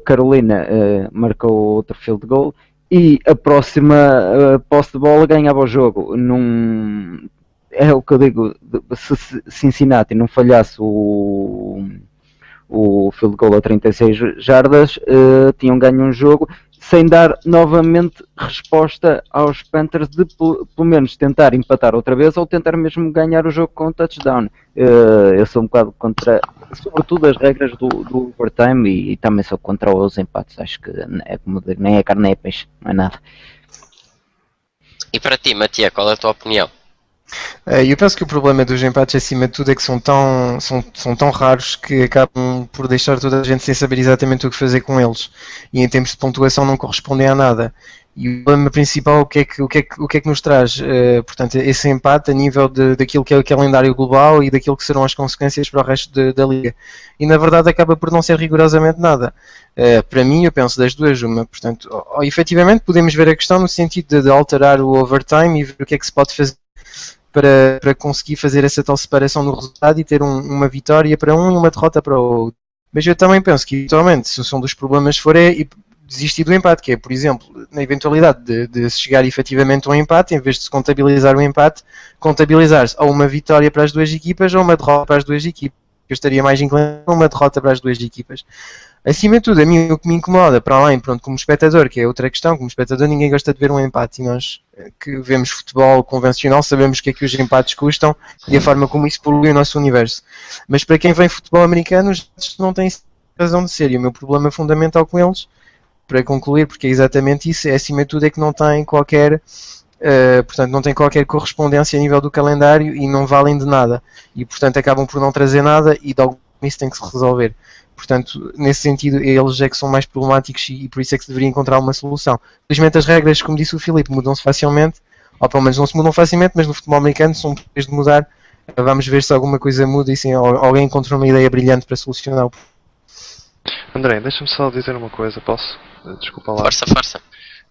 Carolina marcou outro field goal, e a próxima posse de bola ganhava o jogo. É o que eu digo, se Cincinnati não falhasse o field goal a 36 jardas, tinham ganho um jogo, sem dar novamente resposta aos Panthers de pelo menos tentar empatar outra vez ou tentar mesmo ganhar o jogo com um touchdown. Eu sou um bocado contra, sobretudo, as regras do overtime, e também sou contra os empates. Acho que é como digo, nem é carne nem é peixe, não é nada. E para ti, Matias, qual é a tua opinião? Eu penso que o problema dos empates, acima de tudo, é que são tão raros que acabam por deixar toda a gente sem saber exatamente o que fazer com eles. E em termos de pontuação não correspondem a nada. E o problema principal, o que é que nos traz? Portanto, esse empate a nível daquilo que é o calendário global e daquilo que serão as consequências para o resto da liga. E na verdade acaba por não ser rigorosamente nada. Para mim, eu penso das duas uma. Portanto, efetivamente podemos ver a questão no sentido de alterar o overtime e ver o que é que se pode fazer para conseguir fazer essa tal separação no resultado e ter uma vitória para um e uma derrota para o outro. Mas eu também penso que, eventualmente, se um dos problemas for desistir do empate, que é, por exemplo, na eventualidade de se chegar efetivamente a um empate, em vez de se contabilizar o empate, contabilizar-se ou uma vitória para as duas equipas ou uma derrota para as duas equipas. Eu estaria mais inclinado a uma derrota para as duas equipas. Acima de tudo, a mim o que me incomoda, para além, pronto, como espectador, que é outra questão, como espectador ninguém gosta de ver um empate, e nós que vemos futebol convencional sabemos o que é que os empates custam e a forma como isso polui o nosso universo. Mas para quem vem futebol americano, os empates não têm razão de ser, e o meu problema fundamental com eles, para concluir, porque é exatamente isso, acima de tudo é que não tem qualquer... portanto, não tem qualquer correspondência a nível do calendário e não valem de nada. E, portanto, acabam por não trazer nada e de algum isso tem que se resolver. Portanto, nesse sentido, eles é que são mais problemáticos e por isso é que se deveria encontrar uma solução. Felizmente as regras, como disse o Filipe, mudam-se facilmente, ou pelo menos não se mudam facilmente, mas no futebol americano são possíveis de mudar. Vamos ver se alguma coisa muda e se alguém encontra uma ideia brilhante para solucionar o problema. André, deixa-me só dizer uma coisa, posso? Desculpa lá. Força.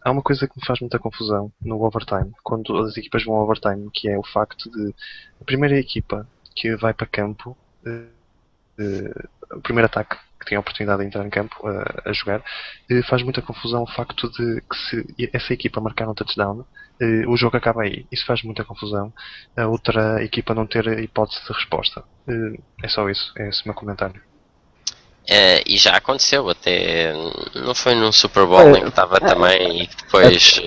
Há uma coisa que me faz muita confusão no overtime, quando as equipas vão ao overtime, que é o facto de a primeira equipa que vai para campo, o primeiro ataque que tem a oportunidade de entrar em campo a jogar, faz muita confusão o facto de que se essa equipa marcar um touchdown, o jogo acaba aí. Isso faz muita confusão. A outra equipa não ter hipótese de resposta. É só isso. É esse o meu comentário. E já aconteceu, até não foi num Super Bowl em que estava também e depois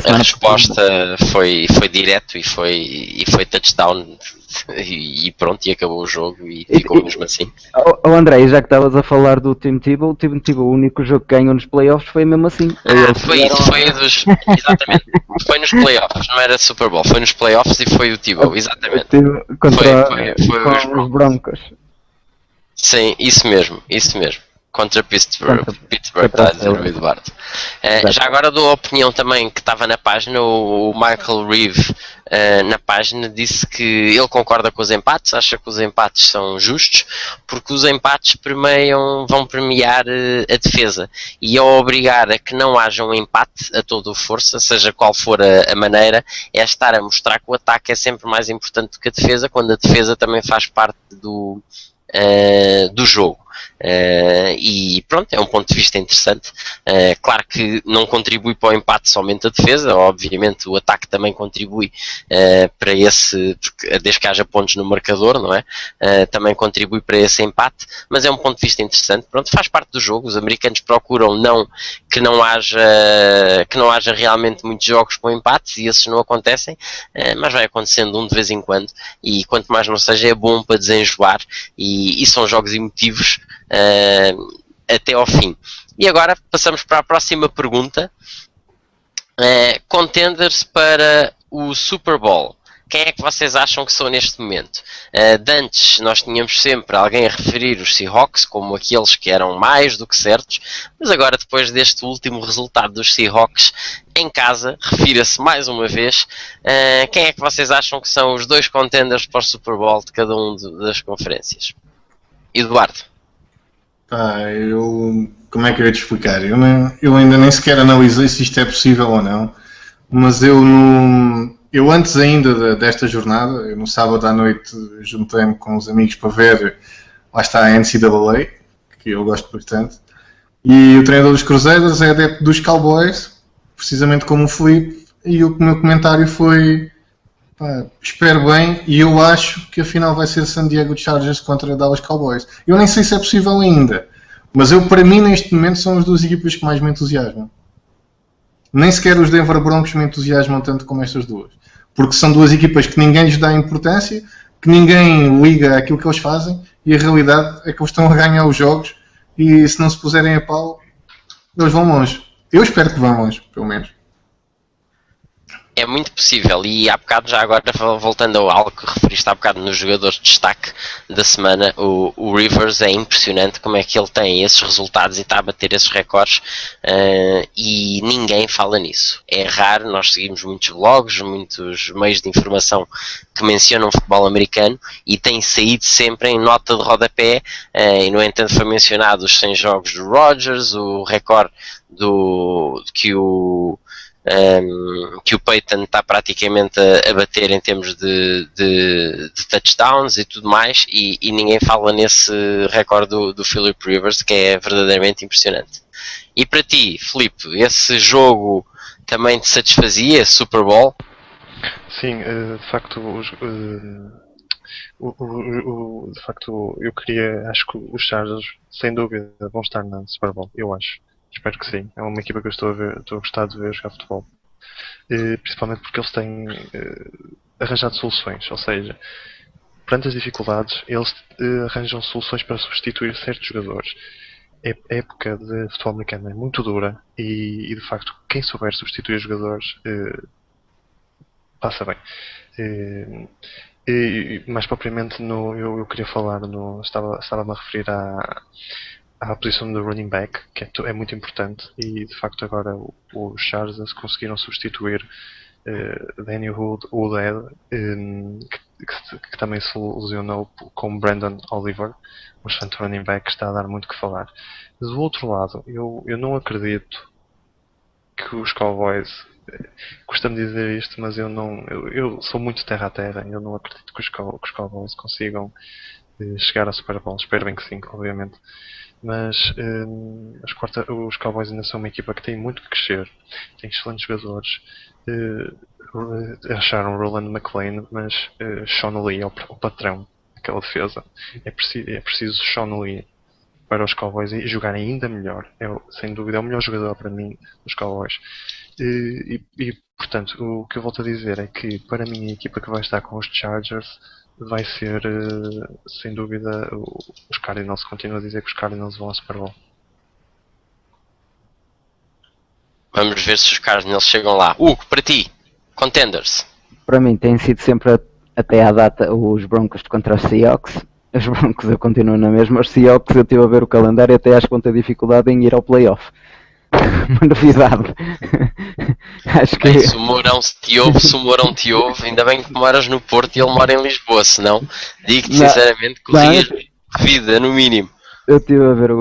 a resposta foi direto e foi touchdown e pronto, e acabou o jogo e ficou mesmo assim. André, já que estavas a falar do Tim Tebow, o único jogo que ganhou nos playoffs foi mesmo assim. Foi isso, exatamente, foi nos playoffs, não era Super Bowl, foi nos playoffs e foi o Tebow, exatamente. Foi os Broncos. Sim, isso mesmo. Contra Pittsburgh, está a dizer o Eduardo. Já agora dou a opinião também que estava na página, o Michael Reeve na página disse que ele concorda com os empates, acha que os empates são justos, porque os empates vão premiar a defesa, e ao obrigar a que não haja um empate a toda força, seja qual for a maneira, é estar a mostrar que o ataque é sempre mais importante do que a defesa, quando a defesa também faz parte do jogo. E pronto, é um ponto de vista interessante. Claro que não contribui para o empate somente a defesa, obviamente o ataque também contribui para esse, desde que haja pontos no marcador, não é? Também contribui para esse empate, mas é um ponto de vista interessante. Pronto, faz parte do jogo. Os americanos procuram que não haja realmente muitos jogos com empates, e esses não acontecem, mas vai acontecendo de vez em quando, e quanto mais não seja é bom para desenjoar, e são jogos emotivos até ao fim. E agora passamos para a próxima pergunta. Contenders para o Super Bowl. Quem é que vocês acham que são neste momento? De antes nós tínhamos sempre alguém a referir os Seahawks como aqueles que eram mais do que certos, mas agora, depois deste último resultado dos Seahawks em casa, refira-se mais uma vez. Quem é que vocês acham que são os dois contenders para o Super Bowl de cada um das conferências? Eduardo. Como é que eu ia te explicar? Eu ainda nem sequer analisei se isto é possível ou não, mas eu antes ainda desta jornada, eu no sábado à noite juntei-me com os amigos para ver, lá está a NCAA, que eu gosto bastante, e o treinador dos Cruzeiros é adepto dos Cowboys, precisamente como o Filipe, e o meu comentário foi, espero bem, e eu acho que a final vai ser San Diego Chargers contra Dallas Cowboys. Eu nem sei se é possível ainda, mas para mim neste momento são as duas equipas que mais me entusiasmam. Nem sequer os Denver Broncos me entusiasmam tanto como estas duas, porque são duas equipas que ninguém lhes dá importância, que ninguém liga àquilo que eles fazem, e a realidade é que eles estão a ganhar os jogos, e se não se puserem a pau, eles vão longe. Eu espero que vão longe, pelo menos. É muito possível, e há bocado, já agora voltando a algo que referiste há bocado nos jogadores de destaque da semana, o Rivers é impressionante como é que ele tem esses resultados e está a bater esses recordes, e ninguém fala nisso. É raro, nós seguimos muitos blogs, muitos meios de informação que mencionam futebol americano e tem saído sempre em nota de rodapé, e no entanto foi mencionado os 100 jogos do Rodgers, o recorde que o Peyton está praticamente a bater em termos de touchdowns e tudo mais, e ninguém fala nesse recorde do Philip Rivers, que é verdadeiramente impressionante. E para ti, Filipe, esse jogo também te satisfazia, Super Bowl? Sim, de facto, de facto eu acho que os Chargers sem dúvida vão estar na Super Bowl, eu acho. Espero que sim. É uma equipa que eu estou a gostar de ver jogar futebol. Principalmente porque eles têm arranjado soluções. Ou seja, perante as dificuldades, eles arranjam soluções para substituir certos jogadores. A época de futebol americano é muito dura e de facto, quem souber substituir os jogadores passa bem. E mais propriamente, eu queria falar, estava-me a referir à posição do running back, que é muito importante, e de facto agora os Chargers conseguiram substituir Daniel Woodhead, que também se lesionou, com Brandon Oliver, um excelente running back que está a dar muito que falar. Do outro lado, eu não acredito que os Cowboys, custa-me dizer isto, mas eu sou muito terra a terra, eu não acredito que os Cowboys consigam chegar ao Super Bowl. Espero bem que sim, obviamente. Mas os Cowboys ainda são uma equipa que tem muito que crescer, tem excelentes jogadores. Acharam Roland McClain, mas Sean Lee é o patrão daquela defesa. É preciso Sean Lee para os Cowboys jogarem ainda melhor. Sem dúvida é o melhor jogador para mim dos Cowboys. E portanto, o que eu volto a dizer é que para mim a equipa que vai estar com os Chargers vai ser, sem dúvida, os Cardinals. Continuo a dizer que os Cardinals vão ao Super Bowl. Vamos ver se os Cardinals chegam lá. Hugo, para ti, Contenders? Para mim tem sido sempre até à data os Broncos contra os Seahawks. Os Broncos eu continuo na mesma. Os Seahawks eu estive a ver o calendário e até acho que vão ter dificuldade em ir ao playoff. Uma novidade. Acho que... Bem, se o Mourão te ouve, ainda bem que moras no Porto e ele mora em Lisboa, senão digo-te sinceramente que corrias vida, no mínimo. Eu estive a ver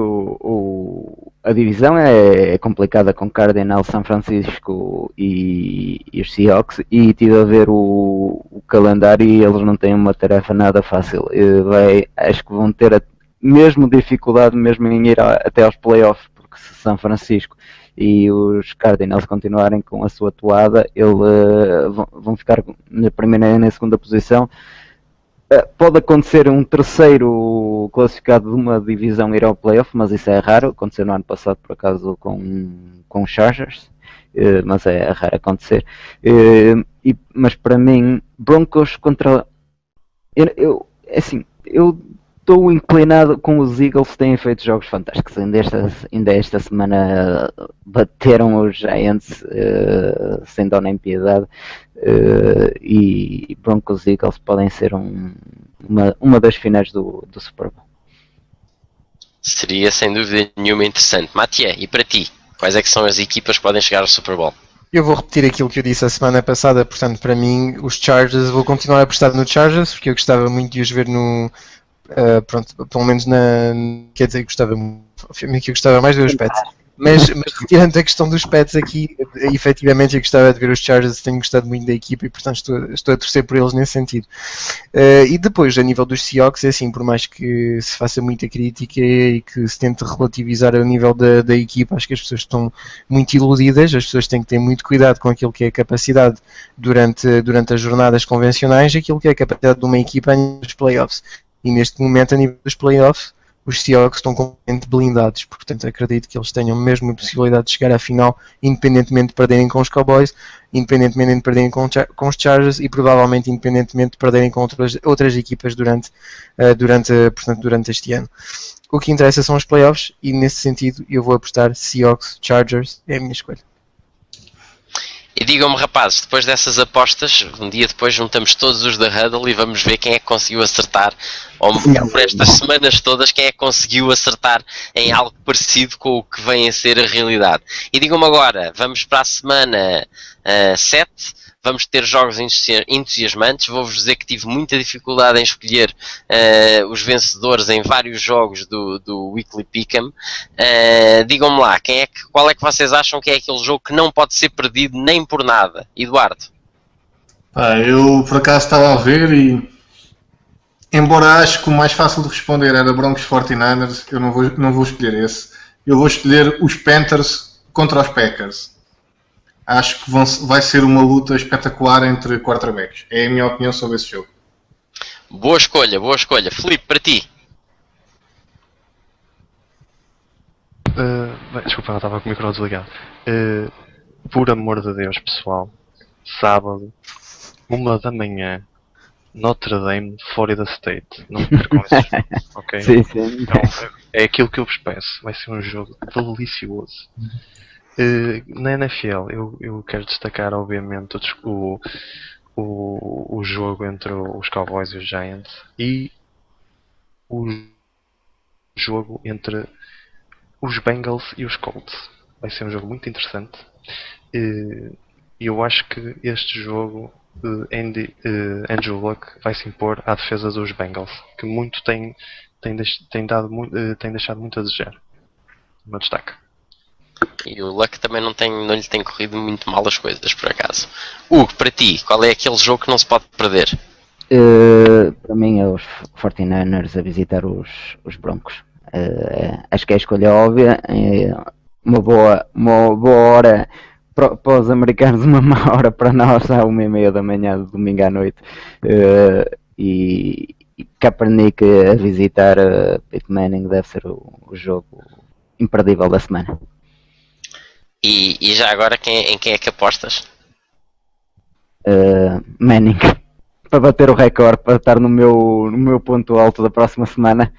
a divisão é complicada com Cardinals, São Francisco e os Seahawks, e estive a ver o calendário e eles não têm uma tarefa nada fácil. Acho que vão ter mesmo dificuldade mesmo em ir até aos playoffs, porque se São Francisco e os Cardinals continuarem com a sua toada, vão ficar na primeira e na segunda posição. Pode acontecer um terceiro classificado de uma divisão ir ao playoff, mas isso é raro. Aconteceu no ano passado, por acaso, com os Chargers, mas é raro acontecer. Mas para mim, Broncos contra... Eu estou inclinado com os Eagles, têm feito jogos fantásticos. Ainda esta semana bateram os Giants sem dó nem piedade, e Broncos e Eagles podem ser uma das finais do Super Bowl. Seria sem dúvida nenhuma interessante. Mathieu, e para ti, quais é que são as equipas que podem chegar ao Super Bowl? Eu vou repetir aquilo que eu disse a semana passada, portanto, para mim, os Chargers, vou continuar a apostar no Chargers, porque eu gostava muito de os ver Pronto, pelo menos quer dizer, gostava muito. Obviamente eu gostava mais de ver os Pets. Mas retirando a questão dos Pets aqui, efetivamente eu gostava de ver os Chargers, tenho gostado muito da equipa e portanto estou a torcer por eles nesse sentido. E depois, a nível dos Seahawks, é assim, por mais que se faça muita crítica e que se tente relativizar o nível da equipa, acho que as pessoas estão muito iludidas, as pessoas têm que ter muito cuidado com aquilo que é a capacidade durante as jornadas convencionais e aquilo que é a capacidade de uma equipa nos playoffs. E neste momento, a nível dos playoffs, os Seahawks estão completamente blindados, portanto acredito que eles tenham mesmo a possibilidade de chegar à final, independentemente de perderem com os Cowboys, independentemente de perderem com os Chargers e provavelmente independentemente de perderem com outras equipas durante este ano. O que interessa são os playoffs e nesse sentido eu vou apostar Seahawks, Chargers, é a minha escolha. E digam-me, rapazes, depois dessas apostas, um dia depois juntamos todos os da Huddle e vamos ver quem é que conseguiu acertar, ou por estas semanas todas, quem é que conseguiu acertar em algo parecido com o que vem a ser a realidade. E digam-me agora, vamos para a semana 7, vamos ter jogos entusiasmantes, vou-vos dizer que tive muita dificuldade em escolher os vencedores em vários jogos do Weekly Pick'em. Digam-me lá, qual é que vocês acham que é aquele jogo que não pode ser perdido nem por nada? Eduardo? Eu por acaso estava a ver e, embora acho que o mais fácil de responder era Broncos 49ers, eu não vou escolher esse. Eu vou escolher os Panthers contra os Packers. Acho que vai ser uma luta espetacular entre quarterbacks. É a minha opinião sobre esse jogo. Boa escolha, boa escolha. Filipe, para ti? Desculpa, eu estava com o micro desligado. Por amor de Deus, pessoal, sábado, 1 da manhã, Notre Dame, Florida State. Não percam esse jogo, ok? Sim. É aquilo que eu vos peço. Vai ser um jogo delicioso. Na NFL, eu quero destacar, obviamente, o jogo entre os Cowboys e os Giants e o jogo entre os Bengals e os Colts. Vai ser um jogo muito interessante. E eu acho que este jogo, Andrew Luck vai se impor à defesa dos Bengals, que muito tem deixado muito a desejar. O meu destaque. E o Luck também não lhe tem corrido muito mal as coisas, por acaso. Hugo, para ti, qual é aquele jogo que não se pode perder? Para mim é os 49ers a visitar os Broncos. Acho que é a escolha óbvia. Uma boa hora para os americanos, uma má hora para nós, à 1h30 da manhã, de domingo à noite. E Kaepernick a visitar Peyton Manning deve ser o jogo imperdível da semana. E já agora, em quem é que apostas? Manning, para bater o recorde, para estar no meu ponto alto da próxima semana,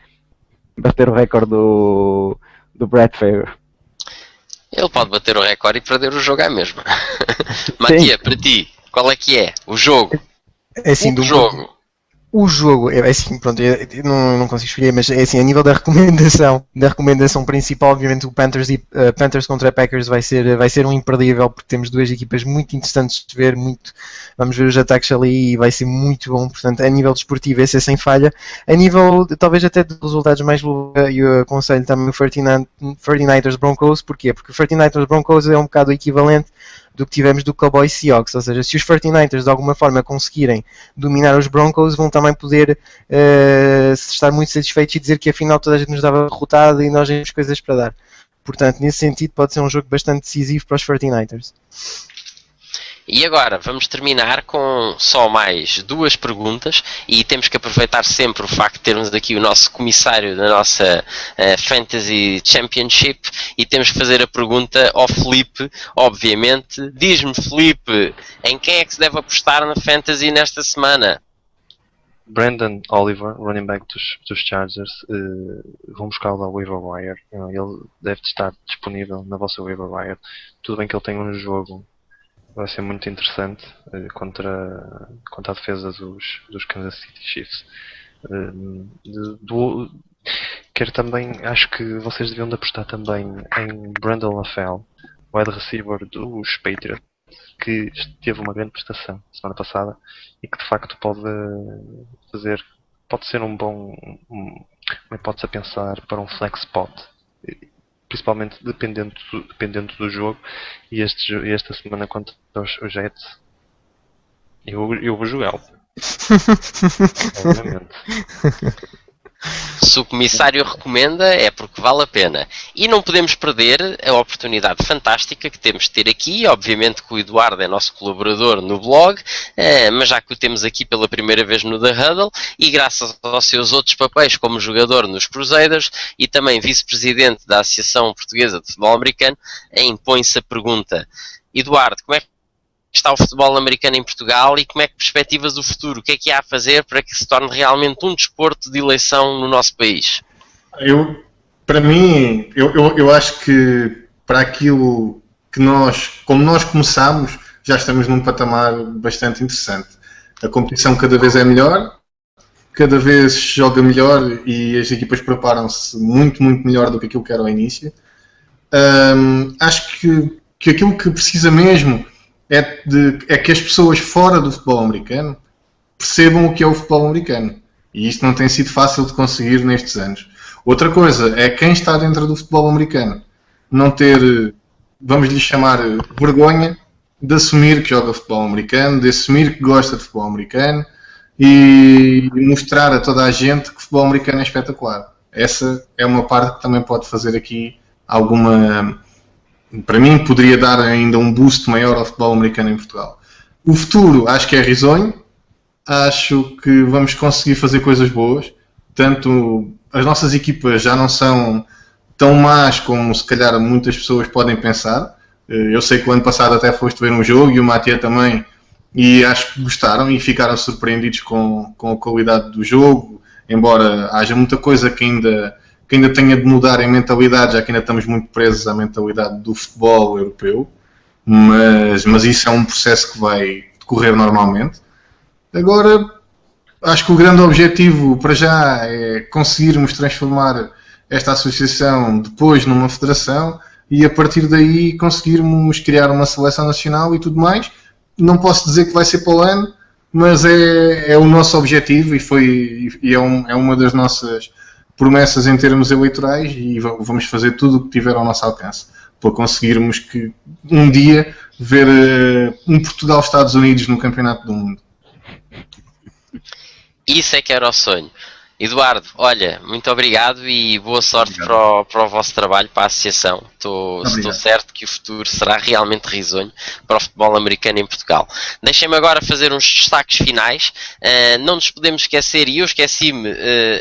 bater o recorde do Brett Favre. Ele pode bater o recorde e perder o jogo à mesma. Matia, para ti, qual é que é o jogo? É assim, o jogo, é assim, pronto, eu não consigo escolher, mas é assim, a nível da recomendação principal, obviamente o Panthers contra Packers vai ser um imperdível, porque temos duas equipas muito interessantes de ver, vamos ver os ataques ali e vai ser muito bom, portanto, a nível desportivo esse é sem falha. A nível, talvez até de resultados mais eu aconselho também o 49ers Broncos, porquê? Porque o 49ers Broncos é um bocado o equivalente do que tivemos do Cowboys Seahawks, ou seja, se os 49ers de alguma forma conseguirem dominar os Broncos, vão também poder estar muito satisfeitos e dizer que afinal toda a gente nos dava derrotado e nós temos coisas para dar. Portanto, nesse sentido pode ser um jogo bastante decisivo para os 49ers. E agora vamos terminar com só mais duas perguntas e temos que aproveitar sempre o facto de termos aqui o nosso comissário da nossa Fantasy Championship e temos que fazer a pergunta ao Filipe, obviamente. Diz-me, Filipe, em quem é que se deve apostar na Fantasy nesta semana? Brandon Oliver, running back dos Chargers, vão buscá-lo ao waiver wire. Ele deve estar disponível na vossa waiver wire. Tudo bem que ele tem um jogo, vai ser muito interessante contra a defesa dos Kansas City Chiefs. Quero também, acho que vocês deviam de apostar também em Brandon LaFell, wide receiver dos Patriots, que teve uma grande prestação semana passada e que de facto pode fazer pode ser uma hipótese a pensar para um flex spot, principalmente dependendo do jogo. E esta semana contra os Jets, eu vou jogá-lo. Obviamente. Se o comissário recomenda é porque vale a pena. E não podemos perder a oportunidade fantástica que temos de ter aqui. Obviamente que o Eduardo é nosso colaborador no blog, mas já que o temos aqui pela primeira vez no The Huddle, e graças aos seus outros papéis como jogador nos Crusaders e também vice-presidente da Associação Portuguesa de Futebol Americano, impõe-se a pergunta: Eduardo, como é que está o futebol americano em Portugal e como é que perspectivas o futuro? O que é que há a fazer para que se torne realmente um desporto de eleição no nosso país? Para mim, eu acho que para aquilo que como nós começámos, já estamos num patamar bastante interessante. A competição cada vez é melhor, cada vez se joga melhor e as equipas preparam-se muito, muito melhor do que aquilo que era ao início. Acho que aquilo que precisa mesmo é que as pessoas fora do futebol americano percebam o que é o futebol americano. E isto não tem sido fácil de conseguir nestes anos. Outra coisa é quem está dentro do futebol americano não ter, vamos lhe chamar, vergonha de assumir que joga futebol americano, de assumir que gosta de futebol americano e mostrar a toda a gente que o futebol americano é espetacular. Essa é uma parte que também pode fazer aqui alguma... Para mim, poderia dar ainda um boost maior ao futebol americano em Portugal. O futuro, acho que é risonho. Acho que vamos conseguir fazer coisas boas. Tanto as nossas equipas já não são tão más como se calhar muitas pessoas podem pensar. Eu sei que o ano passado até foste ver um jogo e o Matia também, e acho que gostaram e ficaram surpreendidos com a qualidade do jogo, embora haja muita coisa que ainda tenha de mudar em mentalidade, já que ainda estamos muito presos à mentalidade do futebol europeu, mas isso é um processo que vai decorrer normalmente. Agora, acho que o grande objetivo para já é conseguirmos transformar esta associação depois numa federação e a partir daí conseguirmos criar uma seleção nacional e tudo mais. Não posso dizer que vai ser para o ano, mas é o nosso objetivo e é uma das nossas promessas em termos eleitorais e vamos fazer tudo o que tiver ao nosso alcance para conseguirmos que um dia ver um Portugal-Estados Unidos no Campeonato do Mundo. Isso é que era o sonho. Eduardo, olha, muito obrigado e boa sorte para o vosso trabalho, para a associação. Estou certo que o futuro será realmente risonho para o futebol americano em Portugal. Deixem-me agora fazer uns destaques finais. Não nos podemos esquecer, e eu esqueci-me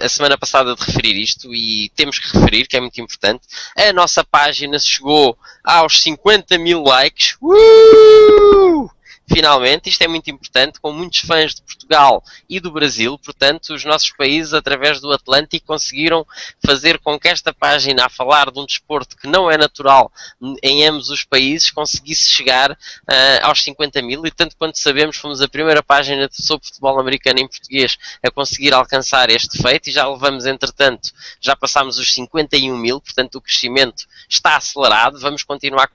a semana passada de referir isto, e temos que referir, que é muito importante. A nossa página chegou aos 50 mil likes. Finalmente, isto é muito importante, com muitos fãs de Portugal e do Brasil, portanto, os nossos países, através do Atlântico, conseguiram fazer com que esta página, a falar de um desporto que não é natural em ambos os países, conseguisse chegar aos 50 mil, e tanto quanto sabemos, fomos a primeira página sobre futebol americano em português a conseguir alcançar este feito, e já levamos, entretanto, já passámos os 51 mil, portanto, o crescimento está acelerado. Vamos continuar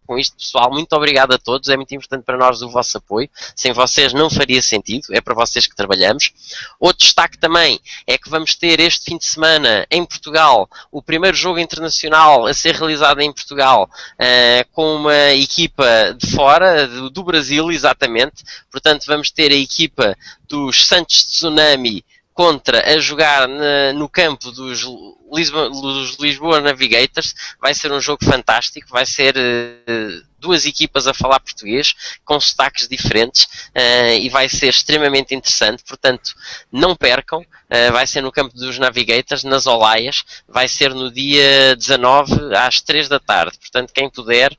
com isto, pessoal. Muito obrigado a todos, é muito importante para nós o vosso apoio, sem vocês não faria sentido, é para vocês que trabalhamos. Outro destaque também é que vamos ter este fim de semana em Portugal o primeiro jogo internacional a ser realizado em Portugal com uma equipa de fora, do Brasil exatamente, portanto vamos ter a equipa dos Santos Tsunami a jogar no campo dos Lisboa Navigators. Vai ser um jogo fantástico, vai ser duas equipas a falar português, com sotaques diferentes, e vai ser extremamente interessante, portanto não percam. Vai ser no campo dos Navigators, nas Olaias, vai ser no dia 19 às 3 da tarde, portanto quem puder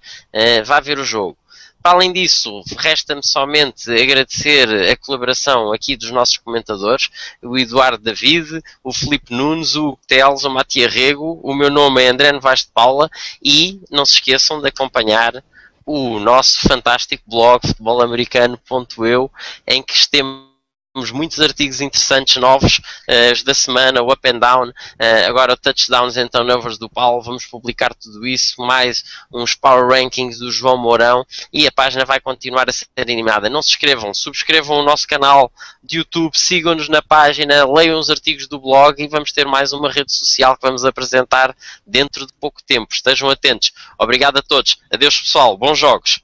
vá ver o jogo. Para além disso, resta-me somente agradecer a colaboração aqui dos nossos comentadores, o Eduardo David, o Filipe Nunes, o Teles, o Matia Rego, o meu nome é André Novaes de Paula, e não se esqueçam de acompanhar o nosso fantástico blog futebolamericano.eu, em que temos muitos artigos interessantes novos, os da semana, o Up and Down, agora o Touchdowns and Turnovers do Paulo, vamos publicar tudo isso, mais uns Power Rankings do João Mourão, e a página vai continuar a ser animada. Não se inscrevam, subscrevam o nosso canal de YouTube, sigam-nos na página, leiam os artigos do blog e vamos ter mais uma rede social que vamos apresentar dentro de pouco tempo. Estejam atentos. Obrigado a todos. Adeus pessoal, bons jogos.